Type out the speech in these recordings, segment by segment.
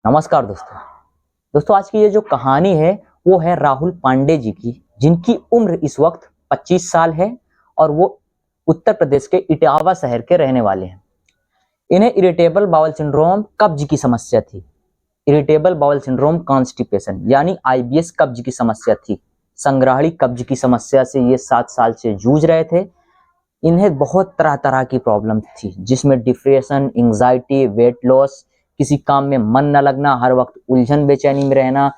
नमस्कार दोस्तों। दोस्तों आज की ये जो कहानी है वो है राहुल पांडे जी की, जिनकी उम्र इस वक्त 25 साल है और वो उत्तर प्रदेश के इटावा शहर के रहने वाले हैं। इन्हें इरिटेबल बाउल सिंड्रोम कब्ज की समस्या थी। इरिटेबल बाउल सिंड्रोम कॉन्स्टिपेशन यानी आईबीएस कब्ज की समस्या थी। संग्राहड़ी कब्ज की समस्या से ये 7 साल से जूझ रहे थे। इन्हें बहुत तरह तरह की प्रॉब्लम थी, जिसमें डिप्रेशन, एंजाइटी, वेट लॉस, किसी काम में मन न लगना, हर वक्त उलझन बेचैनी में रहना।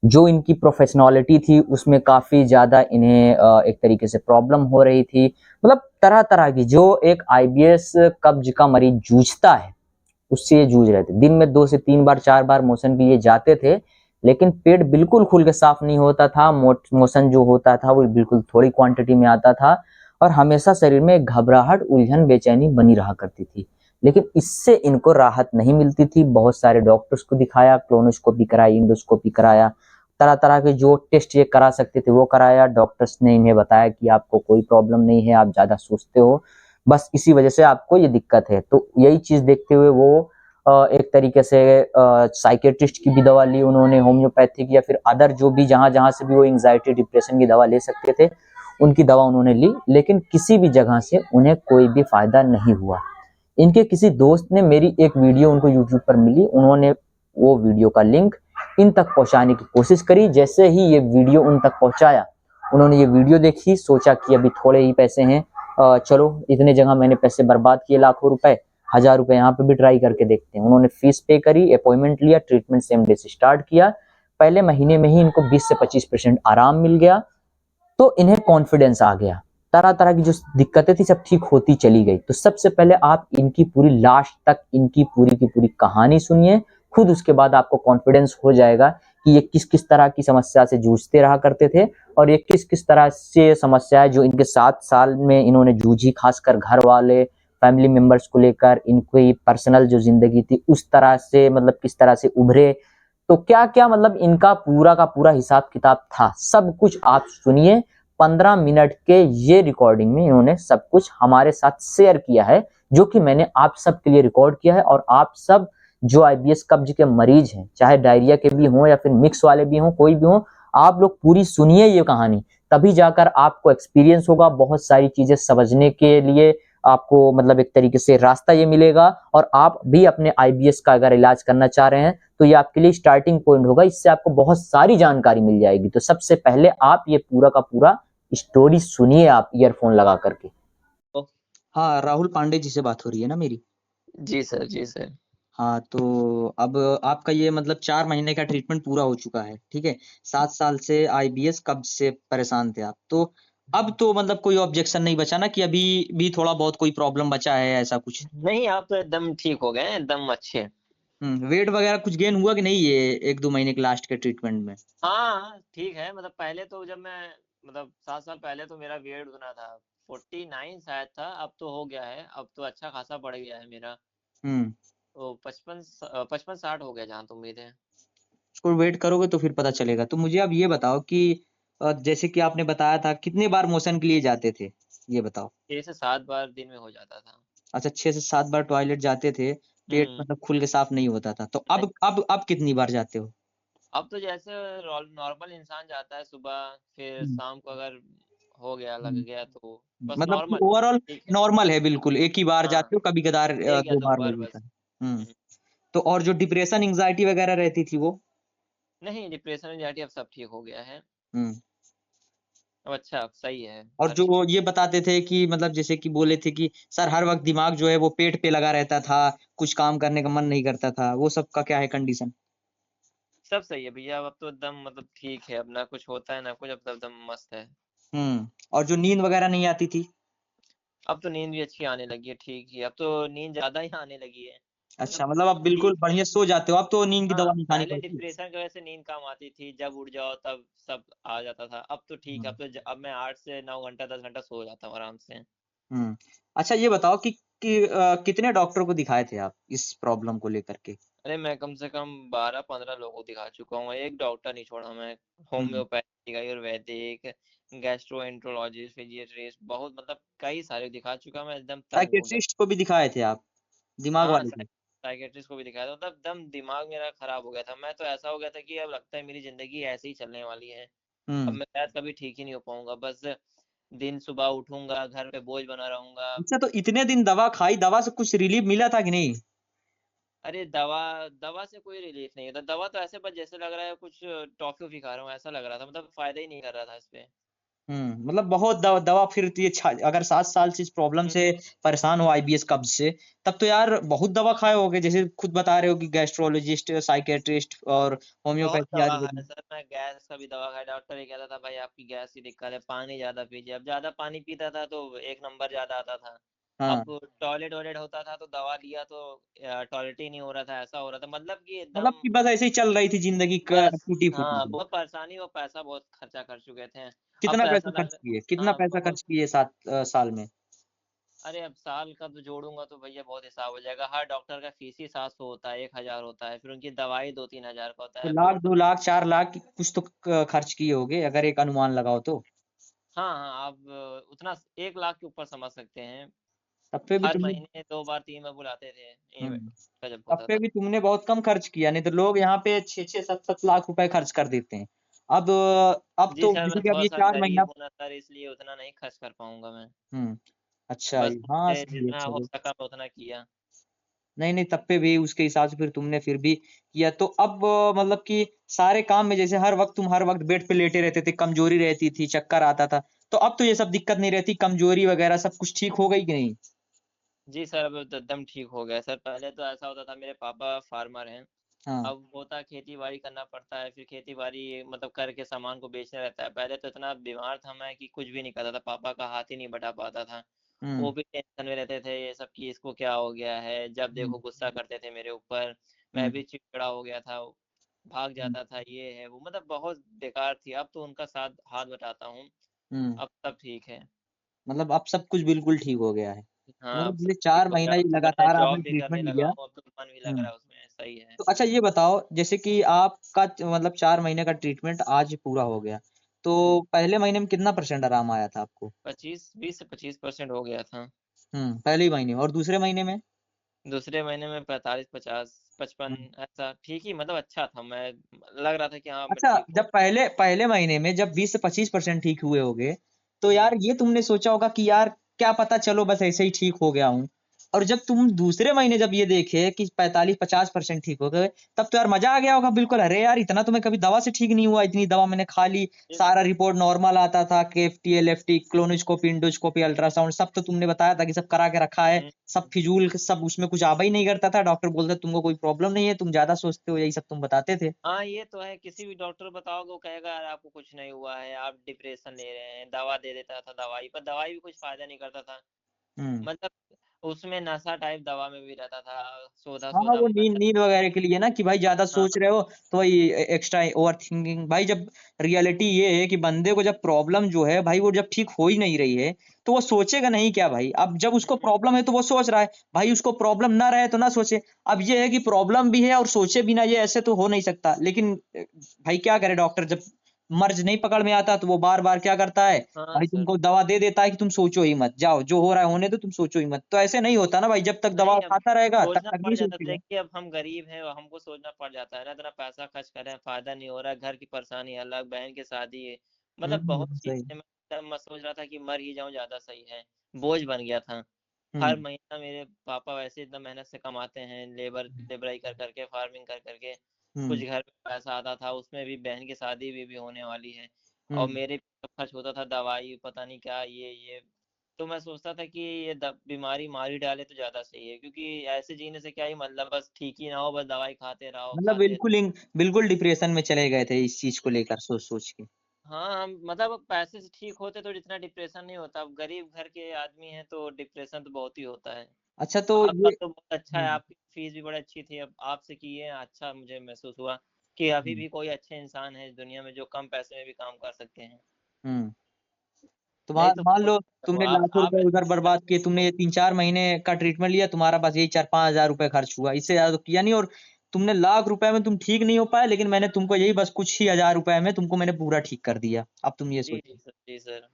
जो इनकी प्रोफेशनलिटी थी उसमें काफ़ी ज़्यादा इन्हें एक तरीके से प्रॉब्लम हो रही थी। मतलब तरह तरह की, जो एक आईबीएस कब्ज का मरीज जूझता है उससे ये जूझ रहे थे। दिन में 2 से 3 बार 4 बार मोशन भी ये जाते थे, लेकिन पेट बिल्कुल खुल के साफ नहीं होता था। मोशन जो होता था वो बिल्कुल थोड़ी क्वांटिटी में आता था और हमेशा शरीर में घबराहट, उलझन, बेचैनी बनी रहा करती थी। लेकिन इससे इनको राहत नहीं मिलती थी। बहुत सारे डॉक्टर्स को दिखाया, क्लोनोस्कोपी कराई, इंडोस्कोपी कराया, तरह तरह के जो टेस्ट ये करा सकते थे वो कराया। डॉक्टर्स ने इन्हें बताया कि आपको कोई प्रॉब्लम नहीं है, आप ज़्यादा सोचते हो, बस इसी वजह से आपको ये दिक्कत है। तो यही चीज़ देखते हुए वो एक तरीके से साइकेट्रिस्ट की भी दवा ली उन्होंने, होम्योपैथिक या फिर अदर जो भी जहाँ जहाँ से भी वो एंग्जाइटी, डिप्रेशन की दवा ले सकते थे उनकी दवा उन्होंने ली, लेकिन किसी भी जगह से उन्हें कोई भी फायदा नहीं हुआ। इनके किसी दोस्त ने मेरी एक वीडियो उनको यूट्यूब पर मिली, उन्होंने वो वीडियो का लिंक इन तक पहुंचाने की कोशिश करी। जैसे ही ये वीडियो उन तक पहुंचाया, उन्होंने ये वीडियो देखी, सोचा कि अभी थोड़े ही पैसे हैं, चलो इतने जगह मैंने पैसे बर्बाद किए, लाखों रुपए, 1000 रुपए यहाँ पे भी ट्राई करके देखते हैं। उन्होंने फीस पे करी, अपॉइंटमेंट लिया, ट्रीटमेंट सेम डे से स्टार्ट किया। पहले महीने में ही इनको 20 से 25% आराम मिल गया। तो इन्हें कॉन्फिडेंस आ गया, तरह तरह की जो दिक्कतें थी सब ठीक होती चली गई। तो सबसे पहले आप इनकी पूरी लास्ट तक इनकी पूरी की पूरी कहानी सुनिए खुद, उसके बाद आपको कॉन्फिडेंस हो जाएगा कि ये किस किस तरह की समस्या से जूझते रहा करते थे और ये किस किस तरह से समस्या है जो इनके 7 साल में इन्होंने जूझी, खासकर घर वाले, फैमिली मेंबर्स को लेकर, इनकी पर्सनल जो जिंदगी थी उस तरह से, मतलब किस तरह से उभरे। तो क्या क्या मतलब इनका पूरा का पूरा हिसाब किताब था, सब कुछ आप सुनिए। 15 मिनट के ये रिकॉर्डिंग में इन्होंने सब कुछ हमारे साथ शेयर किया है, जो कि मैंने आप सब के लिए रिकॉर्ड किया है। और आप सब जो आईबीएस कब्ज के मरीज हैं, चाहे डायरिया के भी हों या फिर मिक्स वाले भी हों, कोई भी हो, आप लोग पूरी सुनिए ये कहानी, तभी जाकर आपको एक्सपीरियंस होगा। बहुत सारी चीजें समझने के लिए आपको मतलब एक तरीके से रास्ता ये मिलेगा। और आप भी अपने आईबीएस का अगर इलाज करना चाह रहे हैं तो ये आपके लिए स्टार्टिंग पॉइंट होगा, इससे आपको बहुत सारी जानकारी मिल जाएगी। तो सबसे पहले आप ये पूरा का पूरा स्टोरी सुनिए, आप ईयरफोन लगा करके। हाँ, राहुल पांडे जी से बात हो रही है ना मेरी? जी सर, जी सर। हाँ, तो अब आपका ये मतलब 4 महीने का ट्रीटमेंट पूरा हो चुका है, ठीक है? 7 साल से आईबीएस कब्ज से परेशान थे आप। तो अब तो मतलब कोई ऑब्जेक्शन नहीं बचा ना कि अभी भी थोड़ा बहुत कोई प्रॉब्लम बचा है, ऐसा कुछ? नहीं, आप तो एकदम ठीक हो गए हैं, एकदम अच्छे। वेट वगैरह कुछ गेन हुआ कि नहीं ये 1-2 महीने के लास्ट के ट्रीटमेंट में? हाँ, ठीक है। मतलब पहले तो जब मैं मतलब 7 साल पहले तो मेरा वेट उतना था, 49 शायद था, अब तो हो गया है, अब तो अच्छा खासा बढ़ गया है मेरा। हुँ। तो 55-60 हो गया जहाँ तक उम्मीद है। उसको वेट करोगे तो फिर पता चलेगा। तो मुझे अब ये बताओ कि जैसे कि आपने बताया था कितने बार मोशन के लिए जाते थे? ये बताओ। 6 से 7 बार दिन में हो जाता था। अच्छा, 6 से 7 बार टॉयलेट जाते थे, पेट हुँ। मतलब खुल के साफ नहीं होता था। तो नहीं, अब कितनी बार जाते हो? अब तो जैसे नॉर्मल इंसान जाता है सुबह, फिर हुँ, शाम को अगर हो गया, लग हुँ। गया तो बस मतलब कि नॉर्मल, ओवरऑल ठीक है। नॉर्मल है बिल्कुल, एक ही बार हाँ, जाते हो, कभी-कभार 1 या 2 2 बार हो बार जाता बस। है। हुँ। हुँ। तो और जो डिप्रेशन, एंग्ज़ायटी वगैरह रहती थी वो? नहीं, डिप्रेशन, एंग्ज़ायटी अब सब ठीक हो गया है। हुँ। अब अच्छा, अब सही है, और हर जो चीज़। ये बताते थे कि मतलब जैसे कि बोले थे कि सर हर वक़्त दिमाग जो है वो पेट पे लगा रहता था, कुछ काम करने का मन नहीं करता था, वो सब का क्या है कंडीशन? सब सही है भैया, अब तो एकदम मतलब ठीक है, अब ना कुछ होता है ना कुछ, अब तो एकदम मस्त है। और जो नींद वगैरह नहीं आती थी? अब तो नींद भी अच्छी आने लगी है, ठीक ही, अब तो नींद ज़्यादा ही आने लगी है। मतलब अच्छा, मतलब आप बिल्कुल ठीक है। बढ़िया सो जाते हो, अब तो नींद की हाँ, दवा नहीं खानी पहले पड़ती? डिप्रेशन की वजह से नींद कम आती थी, जब उठ जाओ तब सब आ जाता था। अब तो ठीक है, हुँ, अब मैं 8 से 9 घंटा 10 घंटा सो जाता हूँ आराम से। हुँ। अच्छा ये बताओ कि कितने डॉक्टर को दिखाए थे आप इस प्रॉब्लम को लेकर के? अरे मैं कम से कम 12-15 लोगों को दिखा चुका हूँ, एक डॉक्टर नहीं छोड़ा मैं। हुँ। होम्योपैथिक, आयुर्वेदिक, गैस्ट्रोएंटरोलॉजिस्ट, फिजियोथेरेपिस्ट, बहुत मतलब कई सारे दिखा चुका मैं, एकदम तंग हूँ एकदम। साइकियाट्रिस्ट को भी दिखाए थे आप? दिमाग हाँ, वाले को? साइकेट्रिस्ट को भी दिखाया था, मतलब एकदम दिमाग मेरा खराब हो गया था। मैं तो ऐसा हो गया था कि अब लगता है मेरी जिंदगी ऐसे ही चलने वाली है, अब हम्म। मैं शायद कभी ठीक ही नहीं हो पाऊंगा। बस दिन सुबह उठूंगा, घर पे बोझ बना रहूंगा। अच्छा, तो इतने दिन दवा खाई, दवा से कुछ रिलीफ मिला था कि नहीं? अरे दवा दवा से कोई रिलीफ नहीं होता। दवा तो ऐसे बस जैसे लग रहा है कुछ टॉफी वॉफी खा रहा हूँ, ऐसा लग रहा था, मतलब फायदा ही नहीं कर रहा था इस पे। मतलब बहुत दवा दवा फिर तो ये अगर 7 साल से इस प्रॉब्लम हम्म, से परेशान हो, आईबीएस कब्ज से, तब तो यार बहुत दवा खाए होगे, जैसे खुद बता रहे हो कि गैस्ट्रोलॉजिस्ट, साइकेट्रिस्ट और बहुत होम्योपैथी दवा है आयुर्वेदिक। सर। मैं गैस का भी दवा खाया, डॉक्टर ये कहता था भाई आपकी गैस की दिक्कत है, पानी ज्यादा पीजिए। अब ज्यादा पानी पीता था तो 1 नंबर ज्यादा आता था। हाँ, अब टॉयलेट वॉयलेट होता था तो दवा लिया तो टॉयलेट ही नहीं हो रहा था, ऐसा हो रहा था, मतलब कि मतलब एकदम कि बस ऐसे ही चल रही थी जिंदगी, बस। टूटी फूटी हाँ थी। बहुत परेशानी, वो पैसा बहुत खर्चा कर चुके थे। अब कितना पैसा पैसा खर्च लग, किए, कितना हाँ पैसा बहुत। खर्च किए 7 साल में? अरे अब साल का तो जोड़ूंगा तो भैया बहुत हिसाब हो जाएगा। हर डॉक्टर का फीस ही 700 होता है, 1,000 होता है, फिर उनकी दवाई 2-3 हज़ार का होता तो है लाख, फिर। 2 लाख, 4 लाख कुछ तो खर्च किए होगे, अगर एक अनुमान लगाओ तो। हाँ हाँ, आप उतना 1 लाख के ऊपर समझ सकते हैं। तब पे भी हर तुमने महीने 2 बार 3 बार बुलाते थे, ये हम्म गजब तब होता पे था। भी तुमने बहुत कम खर्च किया, नहीं तो लोग यहाँ पे 6-6, 7-7 लाख रुपए खर्च कर देते हैं। अब जी तो सर, जैसे मैं कि अब थोड़ा ये सा 4 महीना। गरीब हूँ ना सर, इसलिए उतना नहीं खर्च कर पाऊंगा मैं। हम्म अच्छा, बस हाँ मुझसे सही है, जितना हो चलो। सका मैं उतना किया। नहीं नहीं, तब पे भी उसके हिसाब से फिर तुमने फिर भी किया, तो अब मतलब कि सारे काम में, जैसे हर वक्त बेड पे लेटे रहते थे, कमजोरी रहती थी, चक्कर आता था, तो अब तो ये सब दिक्कत नहीं रहती, कमजोरी वगैरह सब कुछ ठीक हो गई कि नहीं? जी सर, अब तो एकदम ठीक हो गया सर। पहले तो ऐसा होता था, मेरे पापा फार्मर हैं। हाँ। अब होता खेती बाड़ी करना पड़ता है, फिर खेती बाड़ी मतलब करके सामान को बेचना रहता है। पहले तो इतना बीमार था मैं कि कुछ भी नहीं करता था, पापा का हाथ ही नहीं बटा पाता था। वो हम्म भी टेंशन में रहते थे ये सब कि इसको क्या हो गया है, जब हम्म देखो गुस्सा करते थे मेरे ऊपर। मैं हम्म भी चिड़चिड़ा हो गया था, भाग हम्म जाता था, ये है वो, मतलब बहुत बेकार थी। अब तो उनका साथ हाथ बटाता हूँ, हम्म। अब सब ठीक है। मतलब अब सब कुछ बिल्कुल ठीक हो गया है। हाँ अब मतलब सब ये ठीक चार हो गया। महीना अब ये तो मैं लगातार जॉब आपने भी करने ट्रीटमेंट लगा लिया। हूँ, अब तो मन भी लग हम्म रहा है उसमें, सही है। तो अच्छा, ये बताओ, जैसे कि आपका मतलब 4 महीने का ट्रीटमेंट आज पूरा हो गया, तो पहले महीने में कितना परसेंट आराम आया था आपको? 20 से 25% हो गया था। पहले ही महीने, और दूसरे महीने में? दूसरे महीने में 45, 50, 55 हम्म। ऐसा ठीक ही, मतलब अच्छा था। मैं लग रहा था कि हाँ मैं अच्छा, ठीक जब हूँ। पहले पहले महीने में जब 20 से 25% ठीक हुए होगे, तो यार हम्म। ये तुमने सोचा होगा कि यार क्या पता, चलो बस ऐसे ही ठीक हो गया हूँ। और जब तुम दूसरे महीने जब ये देखे कि 45-50% ठीक हो गए, तब तो यार मजा आ गया होगा बिल्कुल, अरे यार इतना तो मैं कभी दवा से ठीक नहीं हुआ, इतनी दवा मैंने खा ली, ये- सारा रिपोर्ट नॉर्मल आता था, KFT, LFT, colonoscopy, endoscopy, ultrasound सब तो तुमने बताया था कि सब करा के रखा है, हम्म, सब फिजूल, सब उसमें कुछ आवा ही नहीं करता था, डॉक्टर बोलता तुमको कोई प्रॉब्लम नहीं है, तुम ज्यादा सोचते हो, यही सब तुम बताते थे। हाँ ये तो है। किसी भी डॉक्टर बताओगे वो कहेगा यार आपको कुछ नहीं हुआ है, आप डिप्रेशन ले रहे हैं, दवा दे देता था दवाई पर, दवाई भी कुछ फायदा नहीं करता था। हम्म मतलब उसमें नशा टाइप दवा में भी रहता था, सोधा हाँ, सोधा वो मर नींद नींद जाता वगैरह के लिए ना, कि भाई ज्यादा था। सोच रहे हो तो वही एक्स्ट्रा ओवर थिंकिंग, भाई जब रियलिटी ये है कि बंदे को जब प्रॉब्लम जो है भाई वो जब ठीक हो ही नहीं रही है, तो वो सोचेगा नहीं क्या भाई? अब जब उसको हाँ प्रॉब्लम है तो वो सोच रहा है, भाई उसको प्रॉब्लम ना रहे तो ना सोचे। अब ये है कि प्रॉब्लम भी है और सोचे भी ना, ये ऐसे तो हो नहीं सकता, लेकिन भाई क्या करे डॉक्टर, जब मर्ज नहीं पकड़ में आता तो वो बार बार क्या करता है, हाँ भाई सर। तुमको दवा दे देता है कि तुम सोचो ही मत, जाओ जो हो रहा है होने दो, तुम सोचो ही मत। तो ऐसे नहीं होता ना भाई, जब तक दवा नहीं अब खाता रहेगा तब सोचना तक पड़ नहीं जाता है। सोचेगा। देखिए अब हम गरीब हैं और हमको सोचना पड़ जाता है ना, इतना पैसा खर्च कर रहे हैं, फायदा नहीं हो रहा है, घर की परेशानी अलग, बहन की शादी है, मतलब बहुत चीज सही। है। मैं सोच रहा था कि मर ही जाऊं ज्यादा सही है, बोझ बन गया था। हर हम्म महीना मेरे पापा वैसे इतना मेहनत से कमाते हैं, लेबराई कर करके, फार्मिंग कर करके, कुछ हम्म घर पे पैसा आता था, उसमें भी बहन की शादी भी होने वाली है। और हम्म मेरे भी खर्च होता था, दवाई पता नहीं क्या, ये तो मैं सोचता था कि ये बीमारी मार ही डाले तो ज्यादा सही है, क्योंकि ऐसे जीने से क्या ही मतलब, बस ठीक ही ना हो, बस दवाई खाते रहो मतलब खाते। बिल्कुल डिप्रेशन में चले गए थे इस चीज को लेकर सोच सोच के। हाँ हम मतलब अब पैसे से ठीक होते तो इतना डिप्रेशन नहीं होता। अब गरीब घर के आदमी हैं तो डिप्रेशन तो बहुत ही होता है। अच्छा, तो आपका ये तो बहुत अच्छा है, आपकी फीस भी बड़ी अच्छी थी, अब आपसे किए हैं, अच्छा मुझे महसूस हुआ कि अभी हम्म भी कोई अच्छे इंसान है इस दुनिया में जो कम पैसे में भी काम कर सकते हैं। हम्म। तो नहीं मान तो मान लो वो तुमने लाखों आप रुपए ऐसे उधर बर्बाद किए, तुमने ये 3-4 महीने का ट्रीटमेंट लिया, तुम्हारा बस यही 4-5 हजार रुपए खर्च हुआ, इससे ज्यादा तो किया नहीं, और तुमने लाख रुपए में तुम ठीक नहीं हो पाए, लेकिन मैंने तुमको यही बस कुछ ही हजार रुपए में तुमको मैंने पूरा ठीक कर दिया, अब तुम ये जी सोचो। जी सर, जी सर।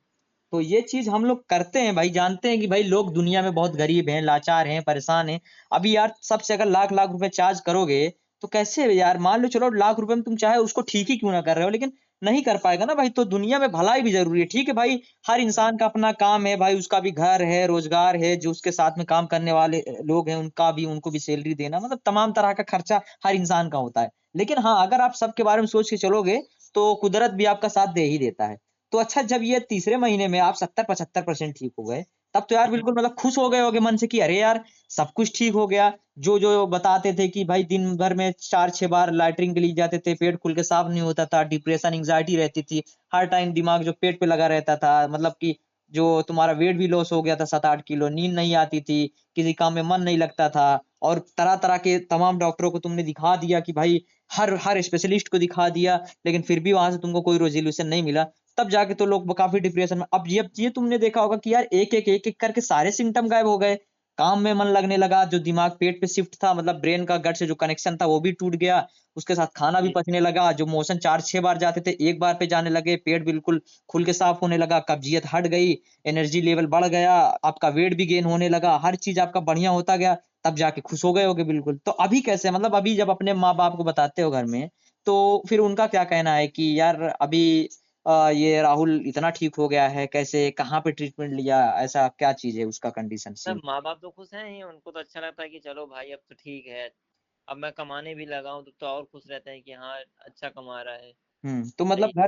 तो ये चीज हम लोग करते हैं भाई, जानते हैं कि भाई लोग दुनिया में बहुत गरीब हैं, लाचार हैं, परेशान हैं। अभी यार सबसे अगर लाख लाख रुपए चार्ज करोगे तो कैसे यार, मान लो चलो लाख रुपए में तुम चाहे उसको ठीक ही क्यों ना कर रहे हो, लेकिन नहीं कर पाएगा ना भाई। तो दुनिया में भलाई भी जरूरी है, ठीक है भाई। हर इंसान का अपना काम है भाई, उसका भी घर है, रोजगार है, जो उसके साथ में काम करने वाले लोग हैं उनका भी, उनको भी सैलरी देना, मतलब तमाम तरह का खर्चा हर इंसान का होता है। लेकिन हाँ, अगर आप सबके बारे में सोच के चलोगे तो कुदरत भी आपका साथ दे ही देता है। तो अच्छा, जब ये तीसरे महीने में आप 70-75% ठीक हो गए, तब तो यार बिल्कुल मतलब खुश हो गए होगे मन से कि अरे यार सब कुछ ठीक हो गया। जो जो बताते थे कि भाई दिन भर में 4-6 बार लैट्रिन के लिए जाते थे, पेट खुल के साफ नहीं होता था, डिप्रेशन एंग्जाइटी रहती थी, हर टाइम दिमाग जो पेट पे लगा रहता था, मतलब कि जो तुम्हारा वेट भी लॉस हो गया था 7-8 किलो, नींद नहीं आती थी, किसी काम में मन नहीं लगता था। और तरह तरह के तमाम डॉक्टरों को तुमने दिखा दिया कि भाई हर हर स्पेशलिस्ट को दिखा दिया, लेकिन फिर भी वहां से तुमको कोई रेजोल्यूशन नहीं मिला। तब जाके तो लोग काफी डिप्रेशन में, अब ये तुमने देखा होगा कि यार एक एक करके सारे सिम्टम गायब हो गए। काम में मन लगने लगा, जो दिमाग पेट पे शिफ्ट था, मतलब ब्रेन का गट से जो कनेक्शन था वो भी टूट गया। उसके साथ खाना भी जी पचने लगा, जो मोशन 4-6 बार जाते थे एक बार पे जाने लगे, पेट बिल्कुल खुल के साफ होने लगा, कब्जियत हट गई, एनर्जी लेवल बढ़ गया, आपका वेट भी गेन होने लगा, हर चीज आपका बढ़िया होता गया। तब जाके खुश हो गए होगे बिल्कुल। तो अभी कैसे, मतलब अभी जब अपने माँ बाप को बताते हो घर में, तो फिर उनका क्या कहना है कि यार अभी ये राहुल इतना ठीक हो गया है, कैसे, कहाँ पे ट्रीटमेंट लिया, ऐसा क्या चीज है उसका कंडीशन सब सीन? माँ बाप तो खुश हैं ही, उनको तो अच्छा लगता है कि चलो भाई अब तो ठीक है, अब मैं कमाने भी लगा हूँ तो और खुश रहते हैं कि हाँ अच्छा कमा रहा है। तो मतलब सही।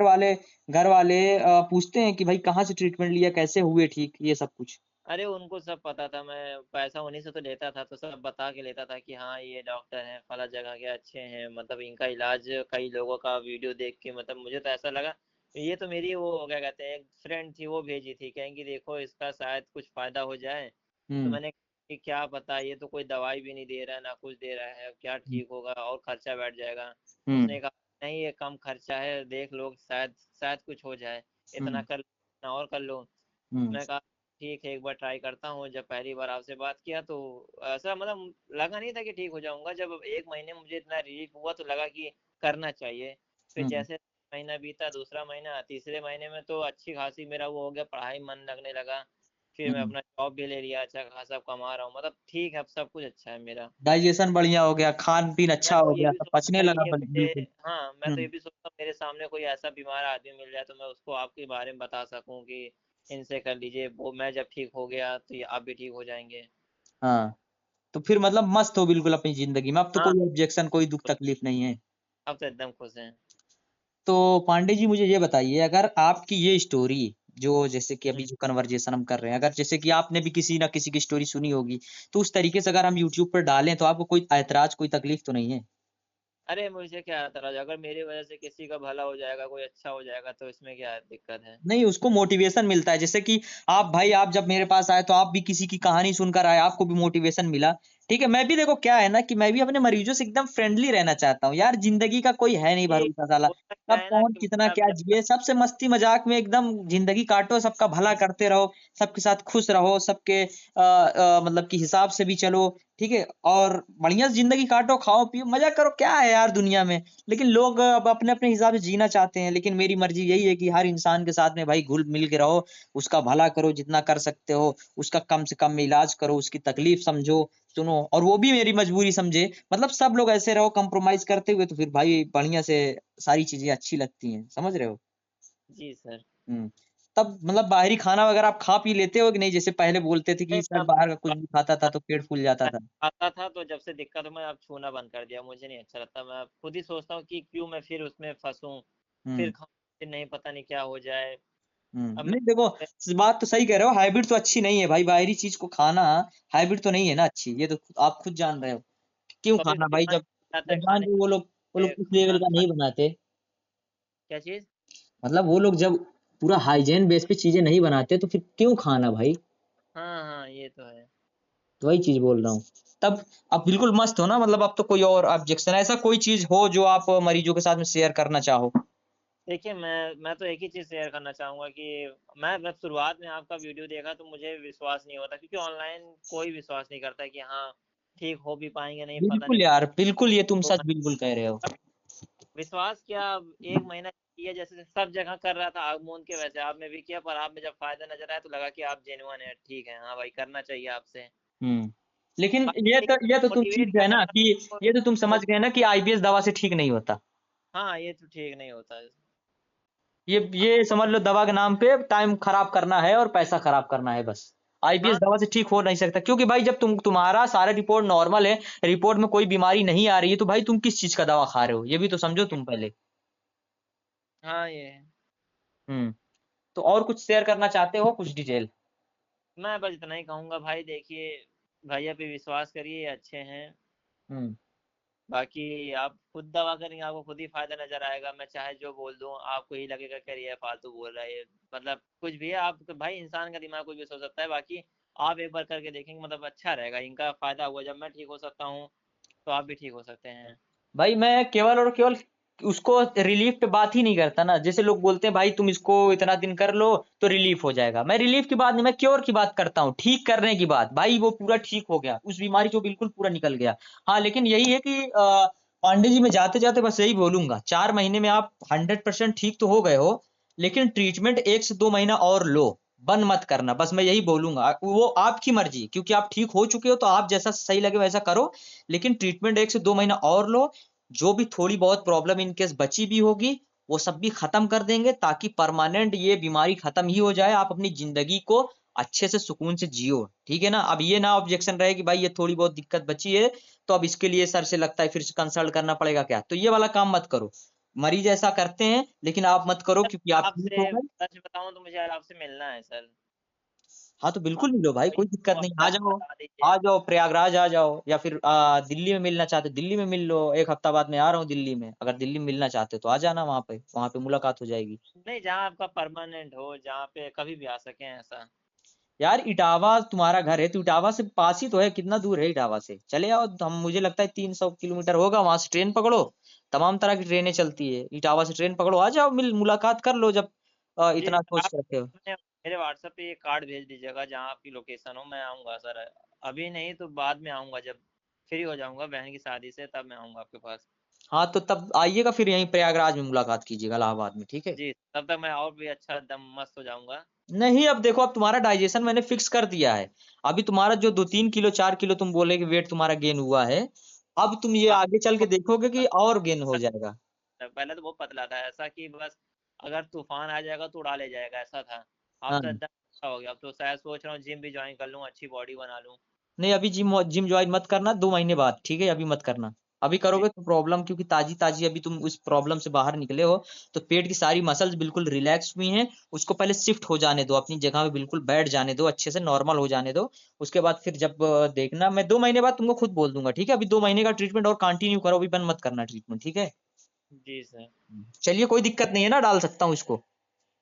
घर वाले पूछते हैं कि भाई कहाँ से ट्रीटमेंट लिया, कैसे हुए ठीक, ये सब कुछ? अरे उनको सब पता था, मैं पैसा उन्हीं से तो लेता था, तो सब बता के लेता था कि हाँ ये डॉक्टर हैं फला जगह के, अच्छे हैं, मतलब इनका इलाज कई लोगों का वीडियो देख के, मतलब मुझे तो ऐसा लगा। ये तो मेरी वो क्या कहते हैं, एक फ्रेंड थी वो भेजी थी, कहेंगी देखो इसका शायद कुछ फायदा हो जाए। तो हम्म। मैंने कहा कि क्या पता, ये तो कोई दवाई भी नहीं दे रहा है ना कुछ दे रहा है, क्या ठीक होगा और खर्चा बैठ जाएगा। हम्म। उसने कहा नहीं ये कम खर्चा है, देख लो शायद शायद कुछ हो जाए, इतना हम्म। कर इतना और कर लो। हम्म। मैं कहा ठीक है एक बार ट्राई करता हूँ। जब पहली बार आपसे बात किया तो ऐसा मतलब लगा नहीं था कि ठीक हो जाऊंगा, जब एक महीने में मुझे इतना रिलीफ हुआ तो लगा कि करना चाहिए। फिर हम्म। जैसे महीना बीता, दूसरा महीना, तीसरे महीने में तो अच्छी खासी मेरा वो हो गया, पढ़ाई मन लगने लगा। फिर मैं हम्म। अपना जॉब भी ले लिया, अच्छा खासा कमा रहा हूँ, मतलब ठीक है अब सब कुछ अच्छा है मेरा। डाइजेशन बढ़िया हो गया, खान पीन मैं अच्छा तो हो ये गया, भी सब सोचता पचने कि लगा ये मुझे, बिल्कुल। हाँ मैं तो ये हम्म। भी सोचता हूँ मेरे सामने कोई ऐसा बीमार आदमी मिल जाए तो मैं उसको आपके बारे में बता सकूं कि इनसे कर लीजिए, वो मैं जब ठीक हो गया तो ये आप भी ठीक हो जाएंगे। हाँ, तो फिर मतलब मस्त हो बिल्कुल अपनी जिंदगी में, अब तो हाँ कोई ऑब्जेक्शन, कोई दुख तकलीफ नहीं है। अब तो एकदम खुश हैं। तो पांडे जी मुझे ये बताइए, अगर आपकी ये स्टोरी, जो जैसे कि हम्म। अभी जो कन्वर्जेशन हम कर रहे हैं, अगर जैसे कि आपने भी किसी ना किसी की स्टोरी सुनी होगी, तो उस तरीके से अगर हम यूट्यूब पर डालें तो आपको कोई ऐतराज, कोई तकलीफ तो नहीं है? अरे मुझे क्या आता है, अगर मेरी वजह से किसी का भला हो जाएगा, कोई अच्छा हो जाएगा तो इसमें क्या दिक्कत है। नहीं, उसको मोटिवेशन मिलता है, जैसे कि आप भाई, आप जब मेरे पास आए तो आप भी किसी की कहानी सुनकर आए, आपको भी मोटिवेशन मिला। ठीक है, मैं भी देखो क्या है ना कि मैं भी अपने मरीजों से एकदम फ्रेंडली रहना चाहता हूँ यार, जिंदगी का कोई है नहीं ये भरोसा साला। होता क्या कब है ना कौन कि कितना भाई आप क्या जब जिए, सबसे मस्ती मजाक में एकदम जिंदगी काटो, सबका भला करते रहो, सबके साथ खुश रहो, सबके मतलब कि हिसाब से भी चलो। ठीक है, और बढ़िया से जिंदगी काटो, खाओ पियो मजा करो, क्या है यार दुनिया में। लेकिन लोग अब अपने अपने हिसाब से जीना चाहते हैं, लेकिन मेरी मर्जी यही है कि हर इंसान के साथ में भाई घुल मिल के रहो, उसका भला करो जितना कर सकते हो, उसका कम से कम में इलाज करो, उसकी तकलीफ समझो, सुनो, और वो भी मेरी मजबूरी समझे। मतलब सब लोग ऐसे रहो कंप्रोमाइज करते हुए, तो फिर भाई बढ़िया से सारी चीजें अच्छी लगती हैं, समझ रहे हो? जी सर। हम्म। तब मतलब बाहरी खाना वगैरह आप खा पी लेते हो कि नहीं? जैसे पहले बोलते थे कि नहीं, सर बाहर का कुछ भी खाता था तो पेट फूल जाता मैं था। खाता था तो जब से दिक्कत हो मैं अब छूना बंद कर दिया, मुझे नहीं अच्छा लगता, मैं अब खुद ही सोचता हूँ कि क्यों मैं फिर उसमें फंसूं, फिर हम्म। खाऊं, फिर नहीं पता नहीं क्या हो जाए। अब नहीं देखो, मैं बात तो सही कह रहे हो, हाइब्रिड तो अच्छी नहीं है भाई, बाहरी चीज को खाना हाइब्रिड तो नहीं है ना अच्छी, ये तो आप खुद जान रहे हो। क्यों कभी खाना कभी भाई, मन जब जाता है जब मान खाने लो वो लोग उस खाना लेवल का खा, नहीं बनाते, क्या चीज। मतलब वो लोग जब पूरा हाइजीन बेस पे चीजें नहीं बनाते तो फिर क्यों खाना भाई? हाँ हाँ ये तो है। तो वही चीज बोल रहा हूँ। तब आप बिल्कुल मस्त हो ना, मतलब अब तो कोई और ऑब्जेक्शन, ऐसा कोई चीज हो जो आप मरीजों के साथ में शेयर करना चाहो? देखिए मैं तो एक ही चीज़ शेयर करना चाहूँगा कि मैं जब शुरुआत में आपका वीडियो देखा तो मुझे विश्वास नहीं होता, क्योंकि ऑनलाइन कोई विश्वास नहीं करता कि हाँ ठीक हो भी पाएंगे, नहीं पता बिल्कुल नहीं यार, बिल्कुल ये तुम होगा। सच बिल्कुल कह रहे हो। अब विश्वास क्या, अब एक महीना ये जैसे सब जगह कर रहा था आग मूंद के, वैसे आप में भी किया, पर आप में जब फायदा नजर आया तो लगा कि आप जेन्युइन है, ठीक है, हाँ भाई करना चाहिए आपसे। लेकिन बाकी ये तो तुम सीख मोटिवेट गए करने ना वाला कि ये तो तुम समझ वो, गए ना कि आईबीएस दवा से ठीक नहीं होता। हाँ ये तो ठीक नहीं होता है। ये समझ लो दवा के नाम पे टाइम खराब करना है और पैसा खराब करना है बस। आईबीएस हाँ दवा से ठीक हो नहीं सकता, क्योंकि भाई जब तुम्हारा सारा रिपोर्ट नॉर्मल है, रिपोर्ट में कोई बीमारी नहीं आ रही है, तो भाई तुम किस चीज का दवा खा रहे हो, ये भी तो समझो तुम पहले। हाँ ये है। हम्म। तो और कुछ शेयर करना चाहते हो, कुछ डिटेल? मैं बस इतना ही कहूंगा भाई, देखिए भैया पे विश्वास करिए, ये अच्छे हैं। हम्म। बाकी आप खुद दवा करेंगे, आपको खुद ही फायदा नजर आएगा। मैं चाहे जो बोल दूं आपको ही लगेगा कि ये फालतू बोल रहा है ये, मतलब कुछ भी है। आप भाई इंसान का दिमाग कुछ भी सोच सकता है, बाकी आप एक बार करके देखेंगे मतलब अच्छा रहेगा, इनका फायदा हुआ जब मैं ठीक हो सकता हूँ तो आप भी ठीक हो सकते हैं। भाई मैं केवल और केवल उसको रिलीफ पे बात ही नहीं करता ना, जैसे लोग बोलते हैं भाई तुम इसको इतना दिन कर लो तो रिलीफ हो जाएगा, मैं रिलीफ की बात नहीं, मैं क्योर की बात करता हूँ, ठीक करने की बात। भाई वो पूरा ठीक हो गया, उस बीमारी को बिल्कुल पूरा निकल गया। हाँ लेकिन यही है कि पांडे जी मैं जाते जाते बस यही बोलूंगा, 4 महीने में आप 100% ठीक तो हो गए हो, लेकिन ट्रीटमेंट 1 से 2 महीना और लो, बंद मत करना, बस मैं यही बोलूंगा। वो आपकी मर्जी, क्योंकि आप ठीक हो चुके हो तो आप जैसा सही लगे वैसा करो, लेकिन ट्रीटमेंट 1 से 2 महीना और लो। जो भी थोड़ी बहुत प्रॉब्लम इन केस बची भी होगी वो सब भी खत्म कर देंगे, ताकि परमानेंट ये बीमारी खत्म ही हो जाए, आप अपनी जिंदगी को अच्छे से सुकून से जियो, ठीक है ना। अब ये ना ऑब्जेक्शन रहे कि भाई ये थोड़ी बहुत दिक्कत बची है तो अब इसके लिए सर से लगता है फिर से कंसल्ट करना पड़ेगा क्या, तो ये वाला काम मत करो। मरीज ऐसा करते हैं लेकिन आप मत करो, क्योंकि आप ठीक आपसे हो गए। सच बताऊं तो मुझे आपसे मिलना है सर। हाँ तो आप बिल्कुल मिलो भाई, कोई कोई दिक्कत तो नहीं, हफ्ता आ जाओ। बता दीजिए। आ जाओ प्रयागराज आ जाओ, या फिर दिल्ली में मिलना चाहते हो दिल्ली में मिल लो, 1 हफ्ता बाद मैं आ रहा हूँ दिल्ली में, अगर दिल्ली में मिलना चाहते हो तो आ जाना, वहां पे मुलाकात हो जाएगी। नहीं, जहाँ आपका परमानेंट हो, जहाँ पे कभी भी आ सके ऐसा। यार इटावा तुम्हारा घर है तो इटावा से पास ही तो है, कितना दूर है इटावा से, चले आओ हम, मुझे लगता है 300 किलोमीटर होगा, वहां से ट्रेन पकड़ो, तमाम तरह की ट्रेनें चलती है, इटावा से ट्रेन पकड़ो, आ जाओ, मुलाकात कर लो जब जी इतना सोच आप के रखे हो। मेरे व्हाट्सएप पे ये कार्ड भेज दीजिएगा जहाँ आपकी लोकेशन हो, मैं आऊँगा सर। अभी नहीं तो बाद में आऊँगा, जब फ्री हो जाऊँगा बहन की शादी से, तब मैं आऊँगा आपके पास। हाँ तो तब आइएगा, फिर यहीं प्रयागराज में मुलाकात कीजिएगा इलाहाबाद में, ठीक है। जी, तब तक मैं और भी अच्छा दम मस्त हो जाऊँगा। नहीं अब देखो, अब तुम्हारा डाइजेशन मैंने फिक्स कर दिया है, अभी तुम्हारा जो 2-3 किलो 4 किलो तुम बोले कि वेट तुम्हारा गेन हुआ है, अब तुम ये हाँ, आगे चल के देखोगे कि और गेन हो जाएगा। पहले तो बहुत पतला था, ऐसा कि बस अगर तूफान आ जाएगा तो उड़ा ले जाएगा, ऐसा था। अब हाँ तो एकदम अच्छा हो गया, अब तो शायद सोच रहा हूँ जिम भी ज्वाइन कर लूँ, अच्छी बॉडी बना लूँ। नहीं अभी जिम जिम ज्वाइन मत करना, 2 महीने बाद, ठीक है, अभी मत करना। अभी जी करोगे तो प्रॉब्लम, क्योंकि ताजी ताजी अभी तुम उस प्रॉब्लम से बाहर निकले हो, तो पेट की सारी मसल्स बिल्कुल रिलैक्स हुई हैं, उसको पहले शिफ्ट हो जाने दो, अपनी जगह पे बिल्कुल बैठ जाने दो, अच्छे से नॉर्मल हो जाने दो। उसके बाद फिर जब देखना, मैं 2 महीने बाद तुमको खुद बोल दूंगा, ठीक है। अभी 2 महीने का ट्रीटमेंट और कंटिन्यू करो, अभी बंद मत करना ट्रीटमेंट, ठीक है। जी सर। चलिए कोई दिक्कत नहीं है ना, डाल सकता हूँ इसको।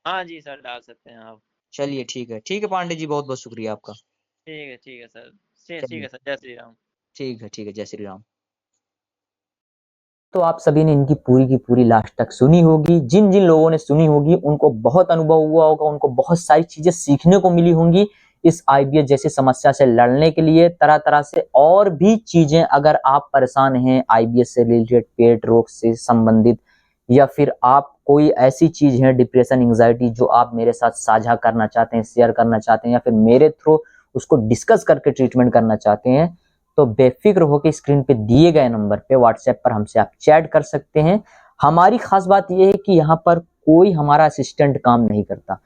हाँ जी सर, डाल सकते हैं आप। चलिए ठीक है, ठीक है पांडे जी, बहुत बहुत शुक्रिया आपका। ठीक है सर। ठीक चलिए है सर, जय श्री राम। ठीक है, ठीक है, जय श्री राम। तो आप सभी ने इनकी पूरी की पूरी लास्ट तक सुनी होगी, जिन जिन लोगों ने सुनी होगी उनको बहुत अनुभव हुआ होगा, उनको बहुत सारी चीजें सीखने को मिली होंगी इस आईबीएस जैसी समस्या से लड़ने के लिए। तरह तरह से और भी चीजें, अगर आप परेशान हैं आईबीएस से रिलेटेड, पेट रोग से संबंधित, या फिर आप कोई ऐसी चीज है डिप्रेशन एंजाइटी जो आप मेरे साथ साझा करना चाहते हैं, शेयर करना चाहते हैं, या फिर मेरे थ्रू उसको डिस्कस करके ट्रीटमेंट करना चाहते हैं, तो बेफिक्र होकर स्क्रीन पे दिए गए नंबर पे व्हाट्सएप पर हमसे आप चैट कर सकते हैं। हमारी खास बात यह है कि यहाँ पर कोई हमारा असिस्टेंट काम नहीं करता,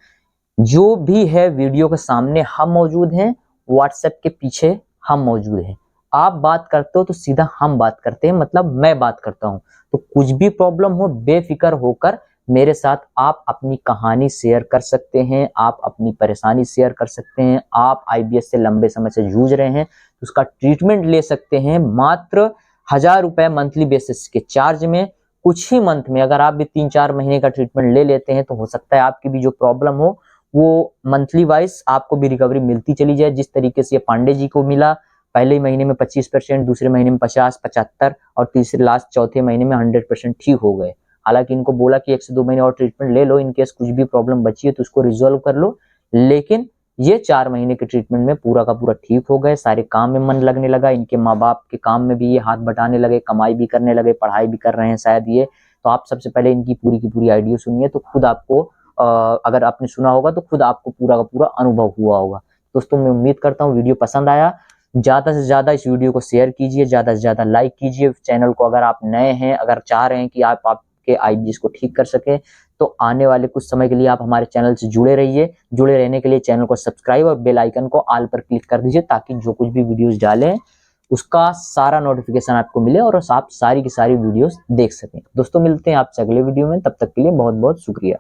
जो भी है वीडियो के सामने हम मौजूद हैं, व्हाट्सएप के पीछे हम मौजूद हैं। आप बात करते हो तो सीधा हम बात करते हैं, मतलब मैं बात करता हूं। तो कुछ भी प्रॉब्लम हो, बेफिक्र होकर मेरे साथ आप अपनी कहानी शेयर कर सकते हैं, आप अपनी परेशानी शेयर कर सकते हैं। आप आईबीएस से लंबे समय से जूझ रहे हैं तो उसका ट्रीटमेंट ले सकते हैं मात्र 1000 रुपए मंथली बेसिस के चार्ज में। कुछ ही मंथ में अगर आप भी 3-4 महीने का ट्रीटमेंट ले लेते हैं तो हो सकता है आपकी भी जो प्रॉब्लम हो वो मंथली वाइज आपको भी रिकवरी मिलती चली जाए, जिस तरीके से ये पांडे जी को मिला। पहले महीने में 25%, दूसरे महीने में 50-75, और तीसरे लास्ट चौथे महीने में 100% ठीक हो गए। हालांकि इनको बोला कि 1 से 2 महीने और ट्रीटमेंट ले लो, इनकेस कुछ भी प्रॉब्लम बची है तो उसको रिजोल्व कर लो, लेकिन ये 4 महीने के ट्रीटमेंट में पूरा का पूरा ठीक हो गए। सारे काम में मन लगने लगा, इनके माँ बाप के काम में भी ये हाथ बटाने लगे, कमाई भी करने लगे, पढ़ाई भी कर रहे हैं शायद ये, तो आप सबसे पहले इनकी पूरी की पूरी ऑडियो सुनिए, तो खुद आपको अगर आपने सुना होगा तो खुद आपको पूरा का पूरा अनुभव हुआ होगा। दोस्तों मैं उम्मीद करता हूँ वीडियो पसंद आया, ज़्यादा से ज़्यादा इस वीडियो को शेयर कीजिए, ज़्यादा से ज़्यादा लाइक कीजिए। चैनल को अगर आप नए हैं, अगर चाह रहे हैं कि आपके IBS को ठीक कर सकें, तो आने वाले कुछ समय के लिए आप हमारे चैनल से जुड़े रहिए। जुड़े रहने के लिए चैनल को सब्सक्राइब और बेल आइकन को ऑल पर क्लिक कर दीजिए, ताकि जो कुछ भी वीडियोस डालें उसका सारा नोटिफिकेशन आपको मिले और आप सारी की सारी वीडियोस देख सकें। दोस्तों मिलते हैं आपसे अगले वीडियो में, तब तक के लिए बहुत बहुत शुक्रिया।